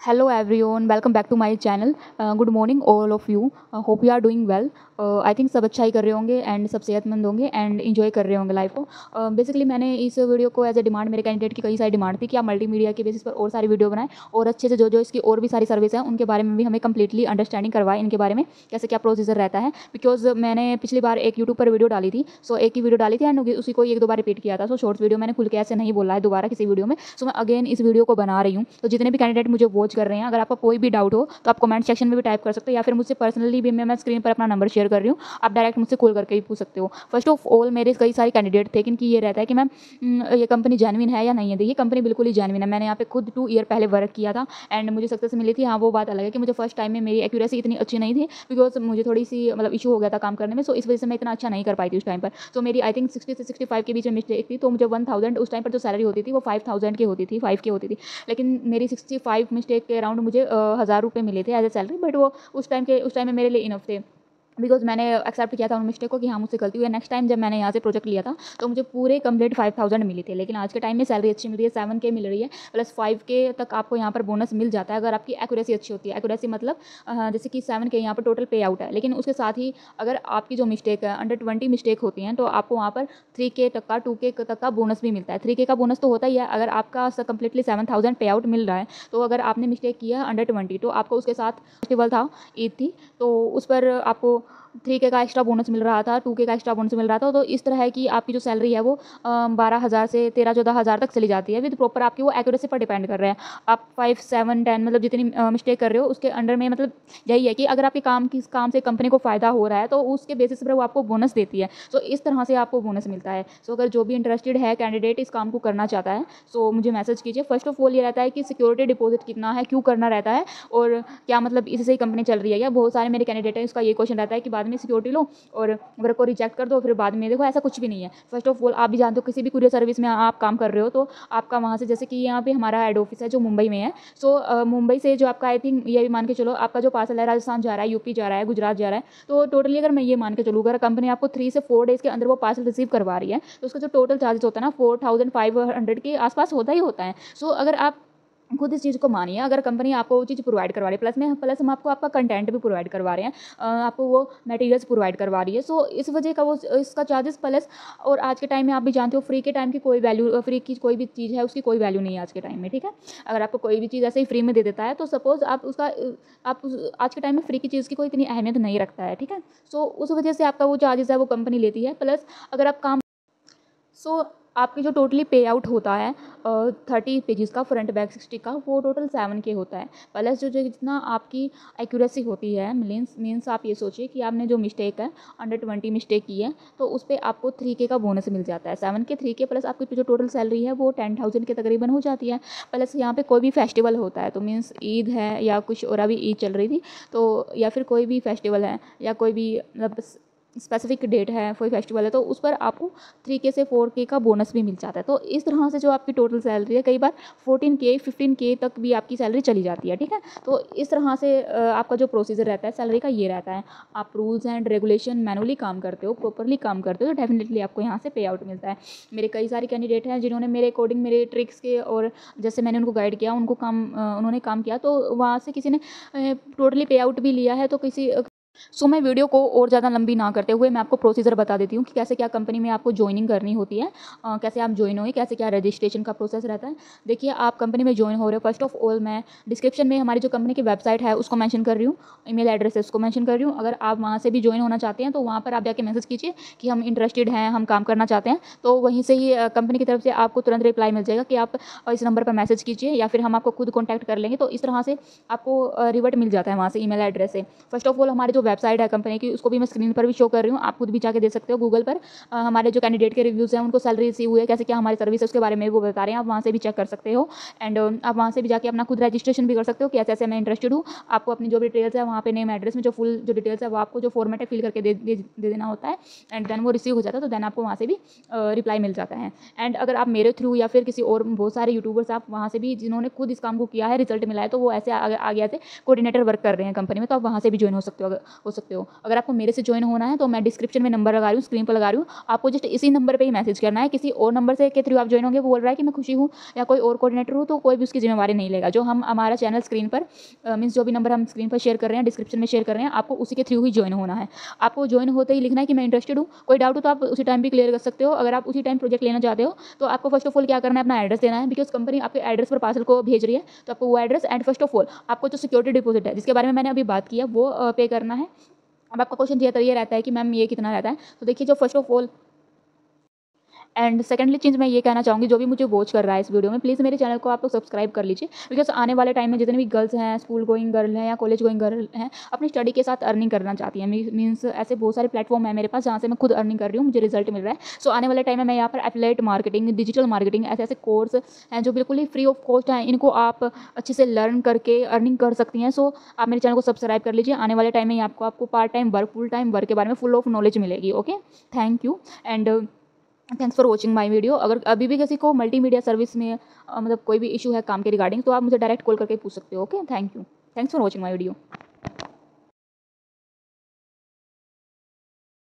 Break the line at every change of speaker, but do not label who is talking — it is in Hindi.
Hello everyone, welcome back to my channel. Good morning all of you. Hope you are doing well. I think सब अच्छा ही कर रहे होंगे एंड सब सेहतमंद होंगे एंड इन्जॉय कर रहे होंगे लाइफ को। बेसिकली मैंने इस वीडियो को एज ए डिमांड, मेरे कैंडिडेट की कई सारी डिमांड थी कि आप मल्टीमीडिया के बेसिस पर और सारी वीडियो बनाएं और अच्छे से जो इसकी और भी सारी सर्विस हैं उनके बारे में भी हमें कंप्लीटली अंडरस्टैंडिंग करवाएं, इनके बारे में कैसे क्या प्रोसीजर रहता है। बिकॉज मैंने पिछली बार एक यूट्यूब पर वीडियो डाली थी, सो एक ही वीडियो डाली थी एंड उसी को एक दो बार रिपीट किया था। सो शॉर्ट्स वीडियो मैंने खुल के ऐसे नहीं बोला है दोबारा किसी वीडियो में। सो मैं अगेन इस वीडियो को बना रही हूँ। तो जितने भी कैंडिडेट मुझे वॉच कर रहे हैं, अगर आपका कोई भी डाउट हो तो आप कमेंट सेक्शन में भी टाइप कर सकते हो या फिर मुझसे पर्सनली भी मैं स्क्रीन पर अपना नंबर शेयर कर रही हूँ, आप डायरेक्ट मुझसे कॉल करके ही पूछ सकते हो। फर्स्ट ऑफ ऑल मेरे कई सारे कैंडिडेट थे जिनकी ये रहता है कि मैम ये कंपनी जेन्युइन है या नहीं है। देखिए कंपनी बिल्कुल ही जेन्युइन है। मैंने यहाँ पे खुद 2 ईयर पहले वर्क किया था एंड मुझे सक्सेस मिली थी। हाँ, वो बात अलग है कि मुझे फर्स्ट टाइम में मेरी एक्यूरेसी इतनी अच्छी नहीं थी बिकॉज मुझे थोड़ी सी मतलब इशू हो गया था काम करने में। सो इस वजह से मैं इतना अच्छा नहीं कर पाई थी उस टाइम पर। तो मेरी आई थिंक 60 से 65 के बीच में मिस्टेक थी। तो मुझे 1000 उस टाइम पर जो सैलरी होती थी वो 5000 की होती थी, 5 की होती थी। लेकिन मेरी 65 मिस्टेक के अराउंड मुझे 1000 रुपये मिले थे एज ए सैलरी। बट वो उस टाइम में मेरे लिए इनफ थे बिकॉज मैंने एक्सेप्ट किया था उन मिस्टेक को कि हाँ मुझसे गलती हुई है। नेक्स्ट टाइम जब मैंने यहाँ से प्रोजेक्ट लिया था तो मुझे पूरे कंप्लीट 5000 मिली थी। लेकिन आज के टाइम में सैलरी अच्छी मिल रही है, 7K मिल रही है प्लस 5K तक आपको यहाँ पर बोनस मिल जाता है अगर आपकी एक्यूरेसी अच्छी होती है। एक्यूरेसी मतलब जैसे कि 7K यहाँ पर टोटल पे आउट है, लेकिन उसके साथ ही अगर आपकी जो मिस्टेक है अंडर 20 मिस्टेक होती हैं तो आपको वहाँ पर 3K तक का 2K तक का बोनस भी मिलता है। 3K का बोनस तो होता ही है अगर आपका कंप्लीटली 7000 पे आउट मिल रहा है। तो अगर आपने मिस्टेक किया अंडर 20 तो आपको उसके साथ फेस्टिवल था, ईद थी, तो उस पर आपको 3K का एक्स्ट्रा बोनस मिल रहा था, 2K का एक्स्ट्रा बोनस मिल रहा था। तो इस तरह है कि आपकी जो सैलरी है वो 12,000 से 13-14,000 तक चली जाती है विद प्रॉपर आपकी वो एक्यूरेसी पर डिपेंड कर रहा है। आप 5, 7, 10 मतलब जितनी मिस्टेक कर रहे हो उसके अंडर में मतलब यही है कि अगर आपके काम से कंपनी को फ़ायदा हो रहा है तो उसके बेसिस पर वो आपको बोनस देती है। सो इस तरह से आपको बोनस मिलता है। सो अगर जो भी इंटरेस्टेड है कैंडिडेट इस काम को करना चाहता है सो मुझे मैसेज कीजिए। फर्स्ट ऑफ ऑल ये रहता है कि सिक्योरिटी डिपॉजिट कितना है, क्यों करना रहता है और क्या मतलब इससे ही कंपनी चल रही है। या बहुत सारे मेरे कैंडिडेट हैं इसका ये क्वेश्चन रहता है कि बाद में सिक्योरिटी लो और वर्क को रिजेक्ट कर दो फिर बाद में देखो, ऐसा कुछ भी नहीं है। फर्स्ट ऑफ ऑल आप भी जानते हो किसी भी कुरियर सर्विस में आप काम कर रहे हो तो आपका वहाँ से, जैसे कि यहाँ पे हमारा हेड ऑफिस है जो मुंबई में है। सो मुंबई से जो आपका आई थिंक ये भी मान के चलो आपका जो पार्सल है राजस्थान जा रहा है, यूपी जा रहा है, गुजरात जा रहा है। तो टोटली अगर मैं ये मान के चलूँ अगर कंपनी आपको 3 से 4 डेज़ के अंदर वो पार्सल रिसीव करवा रही है तो उसका जो टोटल चार्जेस होता है ना 4500 के आसपास होता ही होता है। सो अगर आप खुद इस चीज़ को मानिए, अगर कंपनी आपको वो चीज़ प्रोवाइड करवा रही है प्लस हम आपको आपका कंटेंट भी प्रोवाइड करवा रहे हैं, आपको वो मटेरियल्स प्रोवाइड करवा रही है। सो इस वजह का वो इसका चार्जेस प्लस। और आज के टाइम में आप भी जानते हो फ्री के टाइम की कोई वैल्यू, फ्री की कोई भी चीज़ है उसकी कोई वैल्यू नहीं है आज के टाइम में, ठीक है। अगर आपको कोई भी चीज़ ऐसे ही फ्री में दे देता है तो सपोज़ आज के टाइम में फ्री की चीज़ की कोई इतनी अहमियत नहीं रखता है, ठीक है। सो उस वजह से आपका वो चार्जेस है वो कंपनी लेती है। प्लस अगर आप काम आपकी जो टोटली पे आउट होता है 30 पेजेस का, फ्रंट बैक 60 का, वो टोटल 7K होता है। प्लस जो जितना आपकी एक्यूरेसी होती है मीन्स आप ये सोचिए कि आपने जो मिस्टेक है अंडर 20 मिस्टेक की है तो उस पर आपको 3K का बोनस मिल जाता है। 7K 3K प्लस आपकी जो टोटल सैलरी है वो 10,000 के तकरीबन हो जाती है। प्लस यहाँ पे कोई भी फेस्टिवल होता है तो मीन्स ईद है या कुछ और, अभी ईद चल रही थी तो, या फिर कोई भी फेस्टिवल है या कोई भी मतलब स्पेसिफिक डेट है, कोई फेस्टिवल है तो उस पर आपको 3K से 4K का बोनस भी मिल जाता है। तो इस तरह से जो आपकी टोटल सैलरी है कई बार 14K 15K तक भी आपकी सैलरी चली जाती है, ठीक है। तो इस तरह से आपका जो प्रोसीजर रहता है सैलरी का ये रहता है। आप रूल्स एंड रेगुलेशन मैनुअली काम करते हो, प्रॉपरली काम करते हो तो डेफिनेटली आपको यहाँ से पे आउट मिलता है। मेरे कई सारे कैंडिडेट हैं जिन्होंने मेरे अकॉर्डिंग मेरे ट्रिक्स के और जैसे मैंने उनको गाइड किया उन्होंने काम किया तो वहाँ से किसी ने टोटली पे आउट भी लिया है। तो सो मैं वीडियो को और ज़्यादा लंबी ना करते हुए मैं आपको प्रोसीजर बता देती हूँ कि कैसे क्या कंपनी में आपको ज्वाइनिंग करनी होती है, कैसे आप ज्वाइन होंगे, कैसे क्या रजिस्ट्रेशन का प्रोसेस रहता है। देखिए आप कंपनी में ज्वाइन हो रहे हो, फर्स्ट ऑफ ऑल मैं डिस्क्रिप्शन में हमारी जो कंपनी की वेबसाइट है उसको मेंशन कर रही हूँ, ईमेल एड्रेस है उसको मेंशन कर रही हूँ। अगर आप वहाँ से भी ज्वाइन होना चाहते हैं तो वहाँ पर आप जाके मैसेज कीजिए कि हम इंटरेस्टेड हैं, हम काम करना चाहते हैं। तो वहीं से ही कंपनी की तरफ से आपको तुरंत रिप्लाई मिल जाएगा कि आप इस नंबर पर मैसेज कीजिए या फिर हम आपको खुद कॉन्टैक्ट कर लेंगे। तो इस तरह से आपको रिवर्ट मिल जाता है वहाँ से ईमेल एड्रेस से। फर्स्ट ऑफ ऑल हमारी जो वेबसाइट है कंपनी की उसको भी मैं स्क्रीन पर भी शो कर रही हूँ, आप खुद भी जाके दे सकते हो गूगल पर। हमारे जो कैंडिडेट के रिव्यूज़ हैं उनको सैलरी रिसीव हुई है, कैसे क्या हमारी सर्विस है उसके बारे में वो बता रहे हैं, आप वहाँ से भी चेक कर सकते हो। एंड आप वहाँ से भी जाके अपना खुद रजिस्ट्रेशन भी कर सकते हो कि ऐसे ऐसे मैं इंटरेस्टेड हूँ। आपको अपनी जो भी डिटेल्स है वहाँ पे नेम एड्रेस में जो फुल जो डिटेल्स है वो आपको जो फॉर्मेट है फिल करके दे देना होता है एंड देन वो रिसीव हो जाता है। तो देन आपको वहाँ से भी रिप्लाई मिल जाता है। एंड अगर आप मेरे थ्रू या फिर किसी और बहुत सारे यूट्यूबर्स आप वहाँ से भी जिन्होंने खुद इस काम को किया है, रिजल्ट मिला है, तो वो ऐसे आगे ऐसे कोऑर्डिनेटर वर्क कर रहे हैं कंपनी में, तो आप वहाँ से भी ज्वाइन हो सकते हो। हो सकते हो। अगर आपको मेरे से ज्वाइन होना है तो मैं डिस्क्रिप्शन में नंबर लगा रही हूँ, स्क्रीन पर लगा रही हूँ, आपको जस्ट इसी नंबर पर ही मैसेज करना है। किसी और नंबर से के थ्रू आप ज्वाइन होंगे, वो बोल रहा है कि मैं खुशी हूँ या कोई और कोऑर्डिनेटर हूँ, तो कोई भी उसकी जिम्मेवारी नहीं लेगा। जो हम हमारा चैनल स्क्रीन पर मीन्स जो भी नंबर हम स्क्रीन पर शेयर कर रहे हैं, डिस्क्रिप्शन में शेयर कर रहे हैं, आपको उसी के थ्रू ही ज्वाइन होना है। आपको ज्वाइन होते ही लिखना है कि मैं इंटरेस्टेड हूँ। कोई डाउट हो तो आप उसी टाइम भी क्लियर कर सकते हो। अगर आप उसी टाइम प्रोजेक्ट लेना चाहते हो तो आपको फर्स्ट ऑफ ऑल क्या करना है, अपना एड्रेस देना है, बिकॉज कंपनी आपके एड्रेस पर पार्सल को भेज रही है, तो आपको वो address and first of all आपको जो सिक्योरिटी डिपॉजिट है, जिसके बारे में मैंने अभी बात की है, वो पे करना है। अब आपका क्वेश्चन ये रहता है कि मैम ये कितना रहता है, तो देखिए जो first of all and secondly चीज़ मैं ये कहना चाहूँगी, जो भी मुझे वॉच कर रहा है इस वीडियो में, प्लीज़ मेरे चैनल को आप लोग सब्सक्राइब कर लीजिए, बिकॉज आने वाले टाइम में जितने भी गर्ल्स हैं, स्कूल गोइंग गर्ल हैं या कॉलेज गोइंग गर्ल हैं, अपनी स्टडी के साथ अर्निंग करना चाहती हैं। मीन्स ऐसे बहुत सारे प्लेटफॉर्म है मेरे पास जहाँ से मैं खुद अर्निंग कर रही हूँ, मुझे रिजल्ट मिल रहा है। सो आने वाले टाइम में मैं यहाँ पर एफिलिएट मार्केटिंग, डिजिटल मार्केटिंग, ऐसे ऐसे कोर्स हैं जो बिल्कुल ही फ्री ऑफ कॉस्ट हैं, इनको आप अच्छे से लर्न करके अर्निंग कर सकती हैं। सो आप मेरे चैनल को सब्सक्राइब कर लीजिए। आने वाले टाइम में आपको part time work, full time work के बारे में फुल ऑफ नॉलेज मिलेगी। Okay, thank you and thanks for watching my video. अगर अभी भी किसी को मल्टीमीडिया सर्विस में मतलब कोई भी इशू है काम के रिगार्डिंग, तो आप मुझे डायरेक्ट कॉल करके पूछ सकते हो। Okay, thank you, thanks for watching my video.